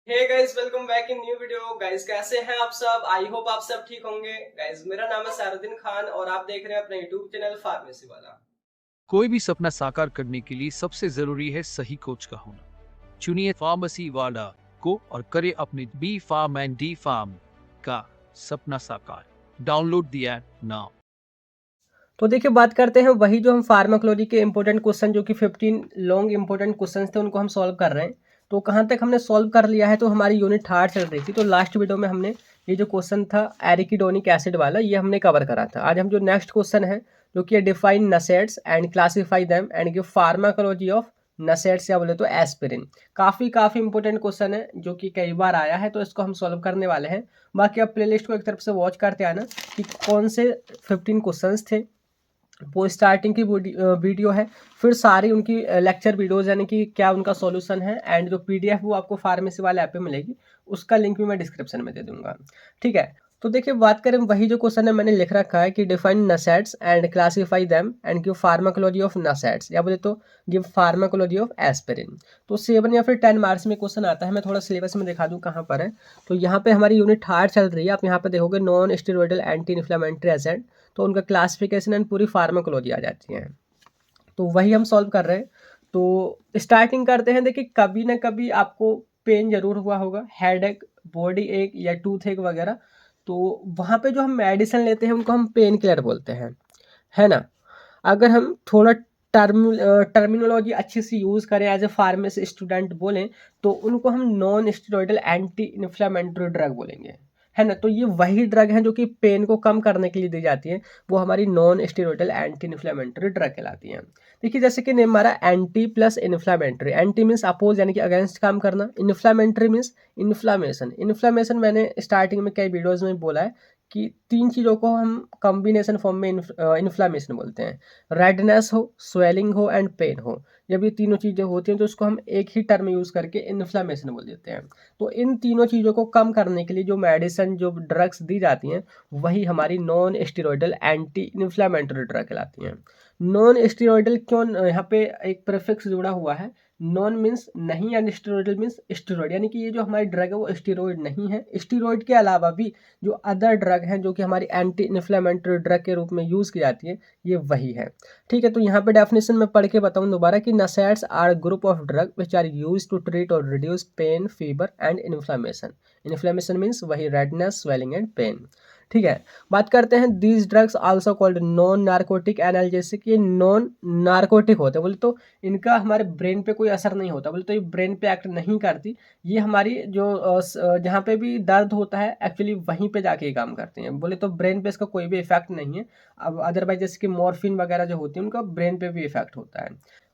Hey guys, welcome back in new video. Guys कैसे हैं आप सब? आई होप आप सब ठीक होंगे। गाइस मेरा नाम है सारुद्दीन खान और आप देख रहे हैं अपना यूट्यूब चैनल फार्मेसी वाला। कोई भी सपना साकार करने के लिए सबसे जरूरी है सही कोच का होना। चुनिए फार्मेसी वाला को और करे अपने B pharm and D pharm का सपना साकार। Download the app now. तो देखिए बात करते हैं वही जो हम फार्माकोलॉजी के इंपॉर्टेंट क्वेश्चन जो कि 15 लॉन्ग इंपॉर्टेंट क्वेश्चंस थे उनको हम सॉल्व कर रहे हैं। तो कहाँ तक हमने सॉल्व कर लिया है, तो हमारी यूनिट 3 चल रही थी। तो लास्ट वीडियो में हमने ये जो क्वेश्चन था एरिकिडोनिक एसिड वाला, ये हमने कवर करा था। आज हम जो नेक्स्ट क्वेश्चन है जो कि define NSAIDs and classify them and give pharmacology of NSAIDs, या बोले तो एस्पिरिन। काफ़ी इंपॉर्टेंट क्वेश्चन है जो कि कई बार आया है, तो इसको हम सॉल्व करने वाले हैं। बाकी आप प्लेलिस्ट को एक तरफ से वॉच करते आना कि कौन से 15 क्वेश्चंस थे। वो स्टार्टिंग की वीडियो है, फिर सारी उनकी लेक्चर वीडियोज़ यानी कि क्या उनका सॉल्यूशन है, एंड जो पीडीएफ वो आपको फार्मेसी वाले ऐप पे मिलेगी, उसका लिंक भी मैं डिस्क्रिप्शन में दे दूंगा। ठीक है, तो देखिए बात करें वही जो क्वेश्चन है मैंने लिख रखा है कि define NSAIDs and classify them and give pharmacology of NSAIDs, या बोले तो गिव फार्माकोलॉजी ऑफ एस्पिरिन। तो 7 या फिर 10 मार्क्स में क्वेश्चन आता है। मैं थोड़ा सिलेबस में दिखा दूँ कहाँ पर है। तो यहाँ पे हमारी यूनिट 3 चल रही है। आप यहाँ पे देखोगे non steroidal anti inflammatory agent, तो उनका क्लासिफिकेशन एंड पूरी फार्माकोलॉजी आ जाती है। तो वही हम सॉल्व कर रहे हैं। तो स्टार्टिंग करते हैं। देखिए कभी ना कभी आपको पेन जरूर हुआ होगा, हेड एक, बॉडी एक या टूथ एक वगैरह। तो वहाँ पे जो हम मेडिसिन लेते हैं उनको हम पेन किलर बोलते हैं, है ना। अगर हम थोड़ा टर्मिनोलॉजी अच्छे से यूज़ करें, एज ए फार्मेसी स्टूडेंट बोलें, तो उनको हम non steroidal anti inflammatory drug बोलेंगे, है ना। तो ये वही ड्रग है जो कि पेन को कम करने के लिए दी जाती है, वो हमारी non steroidal anti inflammatory drug कहलाती हैं। देखिए जैसे कि नेम हमारा anti plus inflammatory, anti means oppose यानी कि अगेंस्ट काम करना, इन्फ्लेमेटरी मीन्स इन्फ्लामेशन। इन्फ्लामेशन मैंने स्टार्टिंग में कई वीडियोज़ में बोला है कि 3 चीज़ों को हम कॉम्बिनेशन फॉर्म में इन्फ्लामेशन बोलते हैं। रेडनेस हो, स्वेलिंग हो एंड पेन हो। जब ये तीनों चीज़ें होती हैं तो उसको हम एक ही टर्म यूज़ करके इन्फ्लामेशन बोल देते हैं। तो इन तीनों चीज़ों को कम करने के लिए जो मेडिसिन, जो ड्रग्स दी जाती हैं, वही हमारी non steroidal anti inflammatory drug कहलाती हैं। नॉन स्टेरॉइडल क्यों यहाँ पे एक प्रीफिक्स जुड़ा हुआ है। नॉन मीन्स नहीं एंड स्टेरॉइडल मीन्स स्टेरॉइड, यानी कि ये जो हमारी ड्रग है वो स्टेरॉइड नहीं है। स्टेरॉइड के अलावा भी जो अदर ड्रग हैं जो कि हमारी एंटी इन्फ्लेमेटरी ड्रग के रूप में यूज़ की जाती है, ये वही है। ठीक है, तो यहाँ पे डेफिनेशन में पढ़ के बताऊँ दोबारा कि NSAIDs are group of drug which are use to treat और reduce pain, fever and inflammation. Inflammation means वही रेडनेस, स्वेलिंग एंड पेन। ठीक है, बात करते हैं these drugs also called non narcotic analgesic. ये नॉन नार्कोटिक होते हैं, बोले तो इनका हमारे ब्रेन पे कोई असर नहीं होता, बोले तो ये ब्रेन पे एक्ट नहीं करती। ये हमारी जो जहाँ पे भी दर्द होता है एक्चुअली वहीं पे जाके काम करते हैं, बोले तो ब्रेन पे इसका कोई भी इफेक्ट नहीं है। अब अदरवाइज जैसे कि मॉर्फिन वगैरह जो होती है उनका ब्रेन पे भी इफेक्ट होता है।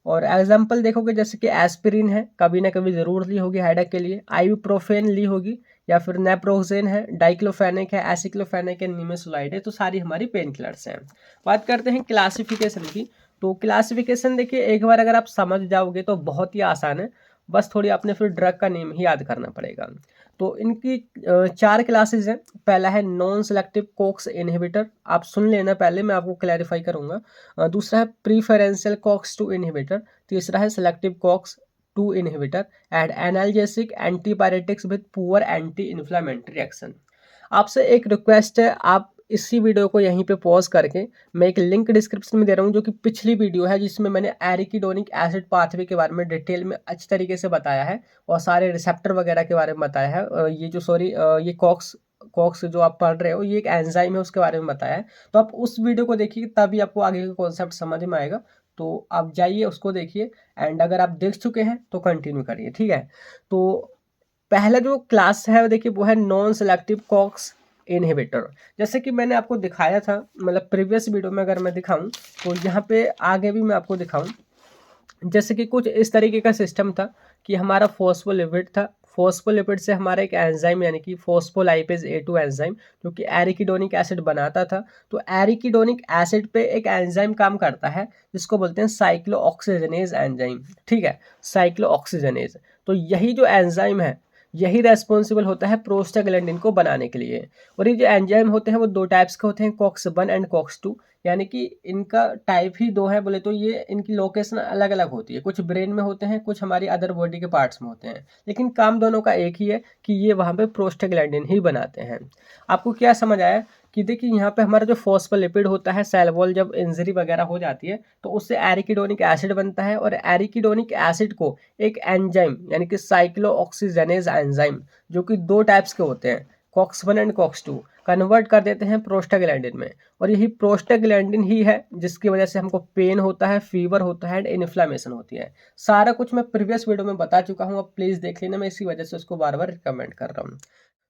और एग्जाम्पल देखोगे जैसे कि एस्पिरिन है, कभी ना कभी ज़रूर ली होगी हेडेक के लिए। आइबुप्रोफेन ली होगी, या फिर नेप्रोक्सेन है, डाइक्लोफेनेक है, एसिक्लोफेनेक है, निमेसुलाइड है। तो सारी हमारी पेन किलर्स हैं। बात करते हैं क्लासिफिकेशन की। तो क्लासिफिकेशन देखिए एक बार अगर आप समझ जाओगे तो बहुत ही आसान है, बस थोड़ी आपने फिर ड्रग का नेम ही याद करना पड़ेगा। तो इनकी 4 क्लासेस हैं। पहला है नॉन सेलेक्टिव कॉक्स इनहिबिटर, आप सुन लेना पहले, मैं आपको क्लैरिफाई करूंगा। दूसरा है प्रीफरेंशियल कॉक्स 2 इनहिबिटर। तीसरा है selective COX 2 inhibitor and analgesic antipyretics with poor anti inflammatory action. आपसे एक रिक्वेस्ट है, आप इसी वीडियो को यहीं पे पॉज करके, मैं एक लिंक डिस्क्रिप्शन में दे रहा हूँ जो कि पिछली वीडियो है जिसमें मैंने एरिकिडोनिक एसिड पाथवे के बारे में डिटेल में अच्छी तरीके से बताया है और सारे रिसेप्टर वगैरह के बारे में बताया है। ये जो ये कॉक्स कॉक्स जो आप पढ़ रहे हो ये एक एंजाइम है, उसके बारे में बताया है। तो आप उस वीडियो को देखिए तभी आपको आगे का कॉन्सेप्ट समझ में आएगा। तो आप जाइए उसको देखिए, एंड अगर आप देख चुके हैं तो कंटिन्यू करिए। ठीक है, तो पहला जो क्लास है देखिए वो है नॉन सेलेक्टिव कॉक्स इनहिबिटर। जैसे कि मैंने आपको दिखाया था, मतलब प्रीवियस वीडियो में अगर मैं दिखाऊं तो यहाँ पे आगे भी मैं आपको दिखाऊं। जैसे कि कुछ इस तरीके का सिस्टम था कि हमारा फॉस्फोलिपिड था। फॉस्फोलिपिड से हमारा एक एंजाइम यानी कि फॉस्फोलाइपेज A2 एंजाइम जो कि एरिकिडोनिक एसिड बनाता था। तो एरिकिडोनिक एसिड पे एक एंजाइम काम करता है जिसको बोलते हैं साइक्लोऑक्सीजनेज एंजाइम। ठीक है, साइक्लोऑक्सीजनेज। तो यही जो एंजाइम है यही रेस्पॉन्सिबल होता है प्रोस्टाग्लैंडिन को बनाने के लिए। और ये जो एंजाइम होते हैं वो दो टाइप्स के होते हैं, COX-1 एंड COX-2, यानी कि इनका टाइप ही दो है बोले तो ये इनकी लोकेशन अलग अलग होती है, कुछ ब्रेन में होते हैं, कुछ हमारी अदर बॉडी के पार्ट्स में होते हैं, लेकिन काम दोनों का एक ही है कि ये वहाँ पे प्रोस्टाग्लैंडिन ही बनाते हैं। आपको क्या समझ आया कि देखिए यहाँ पे हमारा जो फॉस्फोलिपिड होता है, सेल वॉल जब इंजरी वगैरह हो जाती है तो उससे एरिकिडोनिक एसिड बनता है, और एरिकिडोनिक एसिड को एक एंजाइम यानी कि साइक्लोऑक्सीजनेज एंजाइम, जो कि दो टाइप्स के होते हैं, COX-1 एंड COX-2, कन्वर्ट कर देते हैं प्रोस्टाग्लैंडिन में। और यही प्रोस्टाग्लैंडिन ही है जिसकी वजह से हमको पेन होता है, फीवर होता है एंड इन्फ्लामेशन होती है। सारा कुछ मैं प्रीवियस वीडियो में बता चुका हूँ, अब प्लीज़ देख लेना, मैं इसी वजह से उसको बार बार रिकमेंड कर रहा हूँ।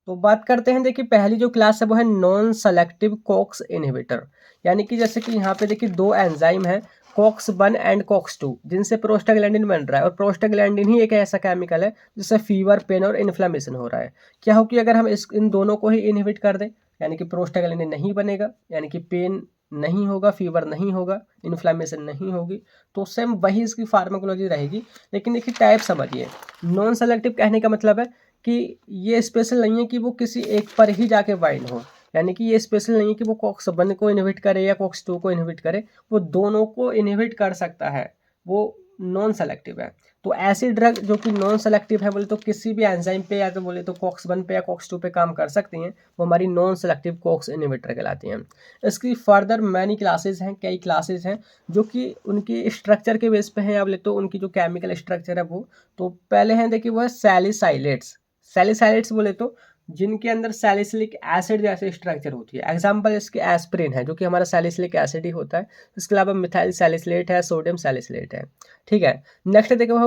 तो बात करते हैं, देखिए पहली जो क्लास है वो है नॉन सेलेक्टिव कॉक्स इनहिबिटर, यानी कि जैसे कि यहाँ पे देखिए दो एंजाइम है, COX-1 एंड COX-2, जिनसे प्रोस्टाग्लैंडिन बन रहा है। और प्रोस्टाग्लैंडिन ही एक ऐसा केमिकल है जिससे फीवर, पेन और इन्फ्लामेशन हो रहा है। क्या हो कि अगर हम इन दोनों को ही इनहिबिट कर दें, यानी कि प्रोस्टाग्लैंडिन नहीं बनेगा, यानी कि पेन नहीं होगा, फीवर नहीं होगा, इन्फ्लामेशन नहीं होगी, तो सेम वही इसकी फार्माकोलॉजी रहेगी। लेकिन देखिए टाइप समझिए, नॉन सेलेक्टिव कहने का मतलब है कि ये स्पेशल नहीं है कि वो किसी एक पर ही जाके बाइंड हो, यानी कि ये स्पेशल नहीं है कि वो COX-1 को इनहिबिट करे या COX-2 को इनहिबिट करे, वो दोनों को इनहिबिट कर सकता है, वो नॉन सेलेक्टिव है। तो ऐसी ड्रग जो कि नॉन सेलेक्टिव है बोले तो किसी भी एंजाइम पे या तो बोले तो COX-1 पे या COX-2 पे काम कर सकती हैं, वो हमारी नॉन सेलेक्टिव कॉक्स इनहिबिटर कहलाती हैं। इसकी फर्दर मैनी क्लासेस हैं, कई क्लासेस हैं जो कि उनकी स्ट्रक्चर के बेस पे हैं, या बोले तो उनकी जो केमिकल स्ट्रक्चर है वो। तो पहले हैं देखिए वो है सैलिसाइलेट्स। सैलिसाइलेट्स बोले तो जिनके अंदर सैलिसिलिक एसिड जैसे स्ट्रक्चर होती है, एग्जांपल इसके एस्पिरिन है जो कि हमारा सैलिसिलिक एसिड ही होता है। इसके अलावा मिथाइल सैलिसिलेट है, सोडियम सैलिसिलेट है, ठीक है। नेक्स्ट देखो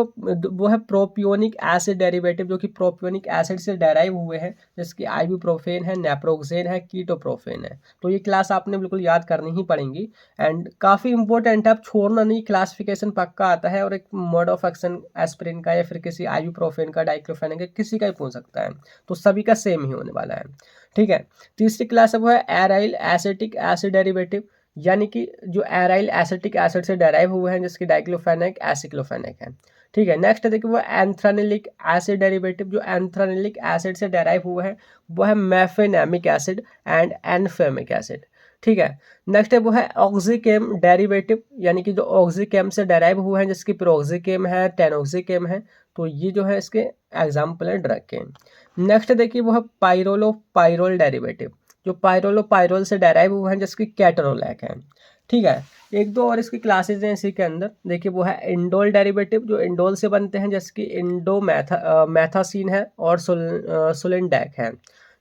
वो है प्रोपियोनिक एसिड डेरिवेटिव, जो कि प्रोपियोनिक एसिड से डेराइव हुए हैं, जैसे आइबुप्रोफेन है, नेप्रोक्सेन है, कीटोप्रोफेन है। तो ये क्लास आपने बिल्कुल याद करनी ही पड़ेंगी एंड काफ़ी इंपॉर्टेंट है, आप छोड़ना नहीं, क्लासिफिकेशन पक्का आता है। और एक मोड ऑफ एक्शन एस्पिरिन का या फिर किसी आइबुप्रोफेन का, डाइक्लोफेनाक का, किसी का ही पूछ सकता है, तो सभी का सेम ही होने वाला है, ठीक है। तीसरी क्लास है वो है एराइल एसिटिक एसिड डेरिवेटिव, यानी कि जो एराइल एसिटिक एसिड से डेराइव हुए हैं, जिसकी डाइक्लोफेनाक, एसिक्लोफेनाक है, ठीक है। नेक्स्ट देखिए वो एंथ्रानिलिक एसिड डेरिवेटिव, जो एंथ्रानिलिक एसिड से डेराइव हुआ है वो है मेफेनेमिक एसिड एंड एनफेमिक एसिड, ठीक है। नेक्स्ट है वो है ऑक्सीकेम डेरिवेटिव, यानी कि जो ऑक्सीकेम से डेराइव हुए हैं, जिसकी प्रोक्सीकेम है, टेनोक्सीकेम है। तो ये जो है इसके एग्जाम्पल है ड्रग के। नेक्स्ट देखिए वो है पाइरोलोपाइरोल डेरिवेटिव, जो पाइरोलोपाइरोल से डेराइव हुए हैं, जिसकी कैटरोलैक है, ठीक है। एक दो और इसकी क्लासेस हैं इसी के अंदर, देखिए वो है इंडोल डेरिवेटिव, जो इंडोल से बनते हैं, जैसे कि मैथासीन है और सुलिनडैक है।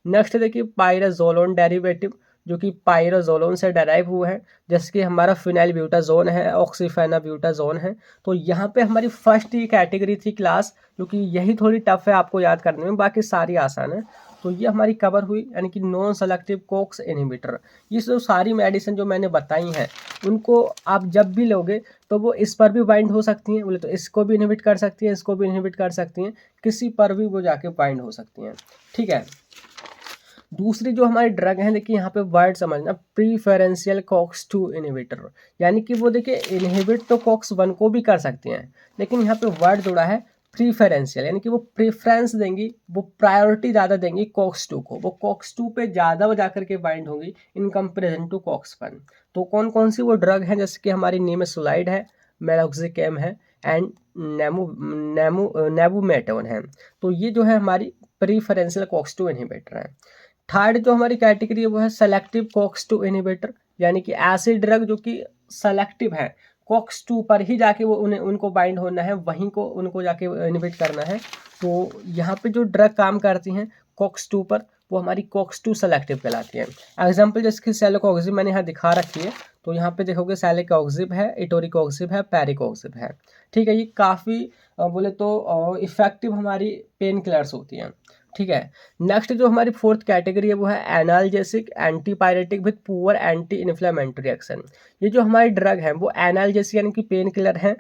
नेक्स्ट देखिए पाइराजोलोन डेरिवेटिव, जो कि पाइराजोलोन से डेराइव हुए हैं, जैसे कि हमारा फिनाइल ब्यूटाजोन है, ऑक्सीफेनाब्यूटाजोन है। तो यहाँ पे हमारी फर्स्ट ये कैटेगरी थी क्लास, जो कि यही थोड़ी टफ है आपको याद करने में, बाकी सारी आसान है। तो ये हमारी कवर हुई, यानी कि नॉन सेलेक्टिव कॉक्स इनहिबिटर। ये जो सारी मेडिसिन जो मैंने बताई हैं, उनको आप जब भी लोगे तो वो इस पर भी बाइंड हो सकती हैं, बोले तो इसको भी इनहिबिट कर सकती हैं, इसको भी इनहिबिट कर सकती हैं, किसी पर भी वो जाके बाइंड हो सकती हैं, ठीक है। दूसरी जो हमारी ड्रग है, देखिए यहाँ पे वर्ड समझना, प्रीफरेंशियल COX-2 इनहिबिटर, यानी कि वो देखिए इनहिबिट तो COX-1 को भी कर सकते हैं, लेकिन यहाँ पे वर्ड जुड़ा है प्रीफरेंशियल, यानी कि वो प्रेफरेंस देंगी, वो प्रायोरिटी ज़्यादा देंगी COX-2 को, वो COX-2 पे ज़्यादा वो जाकर के बाइंड होंगी इन कंपेरिजन टू COX-1। तो कौन कौन सी वो ड्रग हैं, जैसे कि हमारी निमेसुलाइड है, मेलॉक्सिकैम है एंड नेबुमेटोन है। तो ये जो है हमारी प्रीफरेंशियल COX-2 इनहिबिटर है। थर्ड जो हमारी कैटेगरी है वो है सेलेक्टिव COX-2 इनहिबिटर, यानी कि ऐसी ड्रग जो कि सेलेक्टिव है, COX-2 पर ही जाके वो उनको बाइंड होना है, वहीं को उनको जाके इनहिबिट करना है। तो यहाँ पे जो ड्रग काम करती हैं COX-2 पर, वो हमारी COX-2 सेलेक्टिव कहलाती है। एग्जाम्पल जैसे कि सेलोकॉक्सिब मैंने यहाँ दिखा रखी है, तो यहाँ पे देखोगे सेलोकॉक्सिब है, इटोरिकॉक्सिब है, पेरिकॉक्सिब है, ठीक है। ये काफ़ी बोले तो इफेक्टिव हमारी पेन किलर्स होती हैं, ठीक है। नेक्स्ट जो हमारी फोर्थ कैटेगरी है वो है analgesic antipyretic with poor anti inflammatory action. ये जो हमारी ड्रग है वो एनाल्जेसिक यानी कि पेन किलर है,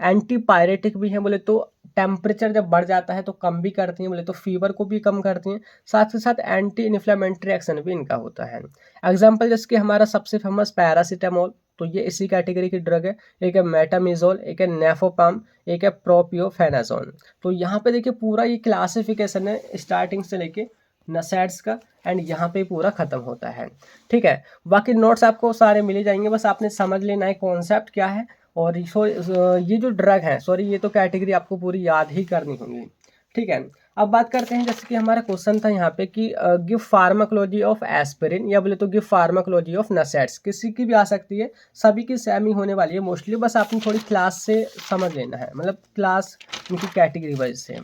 एंटीपायरेटिक भी है, बोले तो टेम्परेचर जब बढ़ जाता है तो कम भी करती हैं, बोले तो फीवर को भी कम करती हैं, साथ ही साथ एंटी इन्फ्लेमेटरी एक्शन भी इनका होता है। एग्जाम्पल जैसे कि हमारा सबसे फेमस पैरासीटामोल, तो ये इसी कैटेगरी की ड्रग है। एक है मेटामिजोल, एक है नेफोपाम, एक है प्रोपियोफेनाजोन। तो यहाँ पे देखिए पूरा ये क्लासिफिकेशन है स्टार्टिंग से लेके नसैड्स का, एंड यहाँ पे पूरा खत्म होता है। ठीक है, बाकी नोट्स आपको सारे मिल ही जाएंगे, बस आपने समझ लेना है कॉन्सेप्ट क्या है। और ये जो ड्रग है, सॉरी ये तो कैटेगरी आपको पूरी याद ही करनी होगी। ठीक है, अब बात करते हैं, जैसे कि हमारा क्वेश्चन था यहाँ पे कि गिव फार्माकोलॉजी ऑफ एस्पिरिन, या बोले तो गिव फार्माकोलॉजी ऑफ नसैड्स, किसी की भी आ सकती है, सभी की सेम ही होने वाली है मोस्टली, बस आपने थोड़ी क्लास से समझ लेना है, मतलब क्लास उनकी कैटेगरी वाइज से।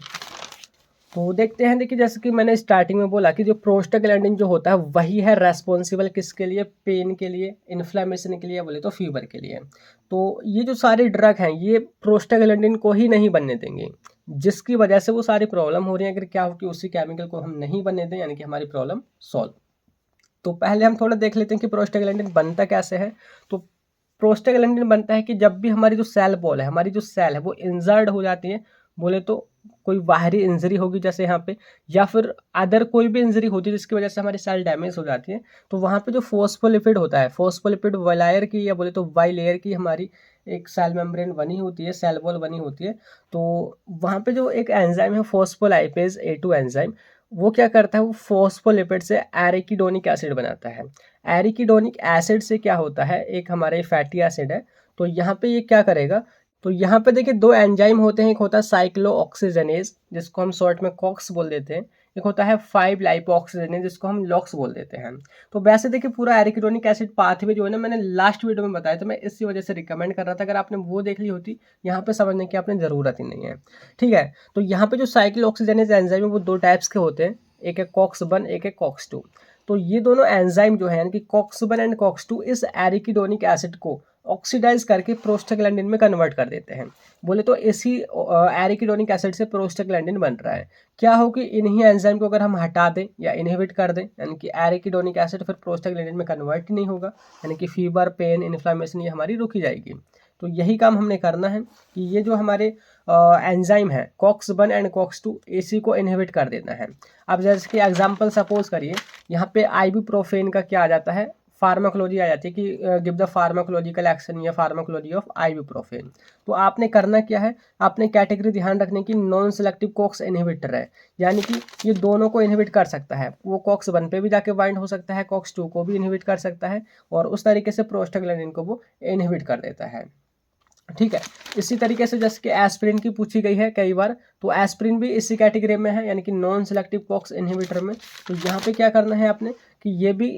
तो देखते हैं, देखिए जैसे कि मैंने स्टार्टिंग में बोला कि जो प्रोस्टाग्लैंडिन जो होता है वही है रेस्पॉन्सिबल किसके लिए, पेन के लिए, इन्फ्लेमेशन के लिए, बोले तो फीवर के लिए। तो ये जो सारे ड्रग हैं ये प्रोस्टाग्लैंडिन को ही नहीं बनने देंगे, जिसकी वजह से वो सारी प्रॉब्लम हो रही है। अगर क्या हो कि उसी केमिकल को हम नहीं बनने दें, यानी कि हमारी प्रॉब्लम सॉल्व। तो पहले हम थोड़ा देख लेते हैं कि प्रोस्टाग्लैंडिन बनता कैसे है। तो प्रोस्टाग्लैंडिन बनता है कि जब भी हमारी जो सेल वॉल है, हमारी जो सेल है वो इंजर्ड हो जाती है, बोले तो कोई बाहरी इंजरी होगी जैसे यहाँ पे, या फिर अदर कोई भी इंजरी होती है जिसकी वजह से हमारी सेल डैमेज हो जाती है, तो वहाँ पे जो फोस्फोलिपिड होता है, फोस्फोलिपिड वायर की या बोले तो वाई लेयर की हमारी एक सेल मेम्ब्रेन बनी होती है, सेल वॉल बनी होती है। तो वहाँ पे जो एक एंजाइम है फोस्फोलाइपेज A2 एंजाइम, वो क्या करता है, वो फोस्फोलिपिड से एरिकिडोनिक एसिड बनाता है। एरिकिडोनिक एसिड से क्या होता है, एक हमारे फैटी एसिड है, तो यहाँ पे ये क्या करेगा, तो यहाँ पे देखिए दो एंजाइम होते हैं, एक होता है साइक्लोऑक्सीजनेज जिसको हम शॉर्ट में कॉक्स बोल देते हैं, एक होता है 5 लाइपोऑक्सीजनेज जिसको हम लॉक्स बोल देते हैं। तो वैसे देखिए पूरा एरिकिडोनिक एसिड पाथवे जो है ना, मैंने लास्ट वीडियो में बताया, तो मैं इसी वजह से रिकमेंड कर रहा था, अगर आपने वो देख ली होती, यहाँ पे समझने की आपने ज़रूरत ही नहीं है। ठीक है, तो यहाँ पे जो साइक्लोऑक्सीजनेज एंजाइम है वो दो टाइप्स के होते हैं, एक है कॉक्स 1, एक है कॉक्स 2। तो ये दोनों एंजाइम जो है यानी कि कॉक्स 1 एंड कॉक्स 2 इस एरिकिडोनिक एसिड को ऑक्सीडाइज करके प्रोस्टाग्लैंडिन में कन्वर्ट कर देते हैं। बोले तो इसी एरिकिडोनिक एसिड से प्रोस्टाग्लैंडिन बन रहा है। क्या हो कि इन्हीं एंजाइम को अगर हम हटा दें या इनहिबिट कर दें, यानी कि एरिकिडोनिक एसिड फिर प्रोस्टाग्लैंडिन में कन्वर्ट ही नहीं होगा, यानी कि फीवर, पेन, इन्फ्लेमेशन ये हमारी रुकी जाएगी। तो यही काम हमने करना है कि ये जो हमारे एंजाइम है कॉक्स 1 एंड कॉक्स 2 इसी को इनहिबिट कर देना है। अब जैसे कि एग्जांपल सपोज करिए, यहाँ पे आइबुप्रोफेन का क्या आ जाता है, फार्माकोलॉजी आ जाती है कि गिव द फार्माकोलॉजिकल एक्शन या फार्माकोलॉजी ऑफ आइबुप्रोफेन। तो आपने करना क्या है, आपने कैटेगरी ध्यान रखने की नॉन सेलेक्टिव कॉक्स इनहिबिटर है, यानी कि ये दोनों को इनहिबिट कर सकता है, वो कॉक्स 1 पे भी जाके बाइंड हो सकता है, कॉक्स 2 को भी इनहिबिट कर सकता है, और उस तरीके से प्रोस्टाग्लैंडिन को वो इनहिबिट कर देता है। ठीक है, इसी तरीके से जैसे कि एस्पिरिन की पूछी गई है कई बार, तो एस्पिरिन भी इसी कैटेगरी में है, यानी कि नॉन सेलेक्टिव कॉक्स इनहिबिटर में। तो यहाँ पे क्या करना है आपने कि ये भी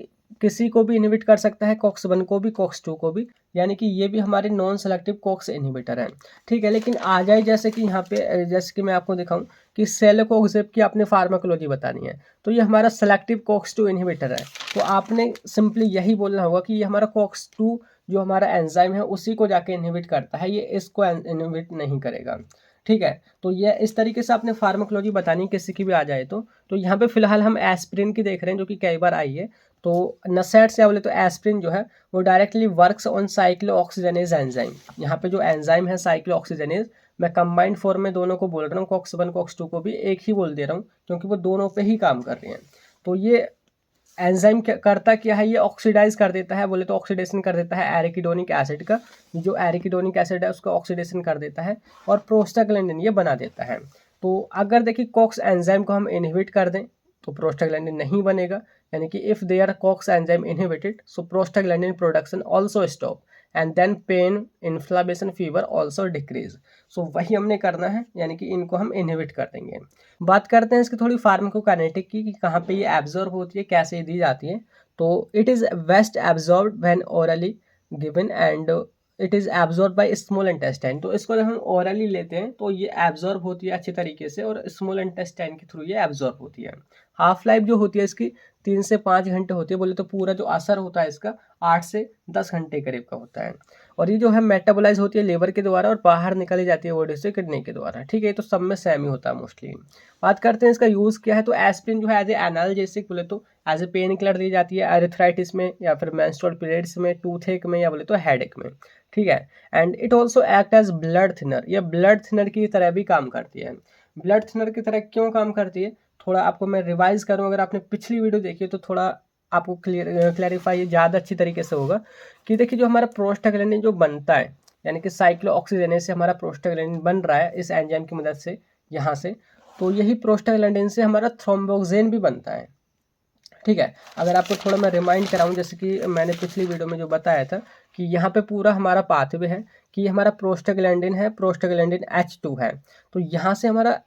किसी को भी इनहिबिट कर सकता है, कॉक्स 1 को भी, कॉक्स 2 को भी, यानी कि ये भी हमारे नॉन सेलेक्टिव कॉक्स इनहिबिटर है। ठीक है, लेकिन आ जाए जैसे कि यहाँ पे जैसे कि मैं आपको दिखाऊं कि सेलोकोक्सिब की आपने फार्माकोलॉजी बतानी है, तो ये हमारा सेलेक्टिव कॉक्स 2 इनहिबिटर है। तो आपने सिंपली यही बोलना होगा कि ये हमारा कॉक्स 2 जो हमारा एंजाइम है उसी को जाके इनहिबिट करता है, ये इसको इनहिबिट नहीं करेगा। ठीक है, तो ये इस तरीके से आपने फार्माकोलॉजी बतानी किसी की भी आ जाए तो यहाँ पे फिलहाल हम एस्पिरिन की देख रहे हैं जो कि कई बार आई है। तो नसैड्स या बोले तो एस्पिरिन जो है वो directly works on cyclooxygenase enzyme. यहाँ पे जो एंजाइम है साइक्लोऑक्सीजनेज, मैं कंबाइंड फॉर्म में दोनों को बोल रहा हूँ, कॉक्स 1 कॉक्स 2 को भी एक ही बोल दे रहा हूँ क्योंकि वो दोनों पे ही काम कर रही हैं। तो ये एंजाइम करता क्या है, ये ऑक्सीडाइज कर देता है, बोले तो ऑक्सीडेशन कर देता है एरिकिडोनिक एसिड का, जो एरिकिडोनिक एसिड है उसको ऑक्सीडेशन कर देता है और प्रोस्टाग्लैंडिन ये बना देता है। तो अगर देखिए कॉक्स एंजाइम को हम इनहिबिट कर दें तो प्रोस्टाग्लैंडिन नहीं बनेगा, यानी कि if they are COX enzyme inhibited so prostaglandin production also stop and then pain, inflammation, fever also decrease. So वही हमने करना है, यानी कि इनको हम इनहिबिट कर देंगे। बात करते हैं इसकी थोड़ी फार्माकोकाइनेटिक की, कि कहाँ पे ये एब्जॉर्ब होती है, कैसे दी जाती है। तो it is best absorb when orally given and it is absorb by small intestine. तो इसको जब हम ओरली लेते हैं तो ये एब्जॉर्ब होती है अच्छे तरीके से और स्मॉल इंटेस्टाइन के थ्रू ये एब्जॉर्ब होती है। हाफ लाइफ जो होती है इसकी 3 से 5 घंटे होती है, बोले तो पूरा जो असर होता है इसका 8 से 10 घंटे करीब का होता है। और ये जो है मेटाबोलाइज होती है लिवर के द्वारा और बाहर निकाली जाती है बॉडी से किडनी के द्वारा। ठीक है, ये तो सब में सेम ही होता है मोस्टली। बात करते हैं इसका यूज़ क्या है, तो एस्पिरिन जो है एज ए एनाल्जेसिक, बोले तो एज ए पेन किलर दी जाती है अरिथ्राइटिस में या फिर मेंस्ट्रुअल पीरियड्स में, टूथ में या बोले तो हेडेक में। ठीक है, and it also act as blood thinner, ये ब्लड थिनर की तरह भी काम करती है। ब्लड थिनर की तरह क्यों काम करती है, थोड़ा आपको मैं रिवाइज करूँ, अगर आपने पिछली वीडियो देखी है तो थोड़ा आपको क्लैरिफाई ज़्यादा अच्छी तरीके से होगा कि देखिए जो हमारा प्रोस्टाग्लैंडिन जो बनता है, यानी कि साइक्लोऑक्सीजनेज से हमारा प्रोस्टाग्लैंडिन बन रहा है इस एंजाइम की मदद से यहाँ से, तो यही प्रोस्टाग्लैंडिन से हमारा थ्रोम्बोक्सेन भी बनता है। ठीक है, अगर आपको थोड़ा मैं रिमाइंड कराऊं, जैसे कि मैंने पिछली वीडियो में जो बताया था कि यहाँ पे पूरा हमारा पाथवे है कि ये हमारा प्रोस्टाग्लैंडिन है, प्रोस्टाग्लैंडिन H2 है, तो यहाँ से हमारा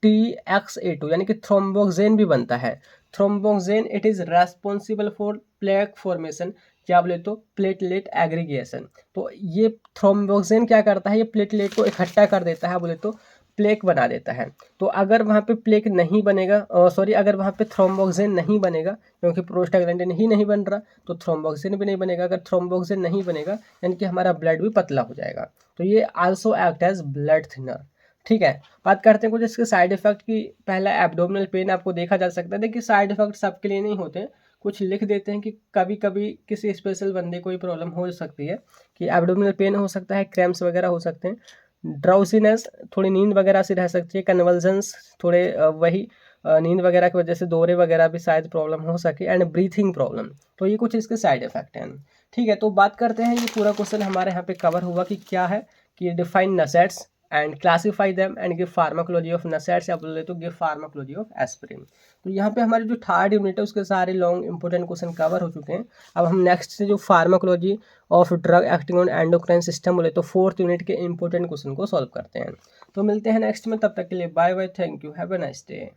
TXA2 यानी कि थ्रोम्बोक्सेन भी बनता है। Thromboxane it is responsible for plaque formation, क्या बोले तो प्लेटलेट एग्रीगेशन। तो ये थ्रोम्बोक्सेन क्या करता है, ये प्लेटलेट को इकट्ठा कर देता है, बोले तो प्लेक बना देता है। तो अगर वहाँ पे प्लेक नहीं बनेगा, सॉरी अगर वहाँ पे थ्रोम्बोक्सेन नहीं बनेगा, क्योंकि प्रोस्टाग्लैंडिन ही नहीं बन रहा तो थ्रोम्बोक्सेन भी नहीं बनेगा। अगर थ्रोम्बोक्सेन नहीं बनेगा यानी कि हमारा ब्लड भी पतला हो जाएगा। तो ये also act as blood thinner. ठीक है, बात करते हैं कुछ इसके साइड इफेक्ट की। पहला एब्डोमिनल पेन आपको देखा जा सकता है। देखिए साइड इफेक्ट सबके लिए नहीं होते, कुछ लिख देते हैं कि कभी कभी किसी स्पेशल बंदे को ही प्रॉब्लम हो सकती है कि एब्डोमिनल पेन हो सकता है, क्रैम्प्स वगैरह हो सकते हैं, ड्राउसीनेस थोड़ी नींद वगैरह से रह सकती है, कन्वल्जन्स थोड़े वही नींद वगैरह की वजह से दौरे वगैरह भी शायद प्रॉब्लम हो सके, एंड ब्रीथिंग प्रॉब्लम। तो ये कुछ इसके साइड इफेक्ट हैं। ठीक है, तो बात करते हैं, ये पूरा क्वेश्चन हमारे यहाँ पे कवर हुआ कि क्या है कि define NSAIDs and classify them and give pharmacology of NSAIDs, या बोले तो गिव फार्माकोलॉजी ऑफ एस्पिरिन। तो यहाँ पे हमारे जो थर्ड यूनिट है उसके सारे लॉन्ग इंपॉर्टेंट क्वेश्चन कवर हो चुके हैं। अब हम नेक्स्ट से जो pharmacology of drug acting on endocrine system बोले तो फोर्थ यूनिट के इंपॉर्टेंट क्वेश्चन को सॉल्व करते हैं। तो मिलते हैं नेक्स्ट में, तब तक के लिए bye bye, thank you, have a nice day.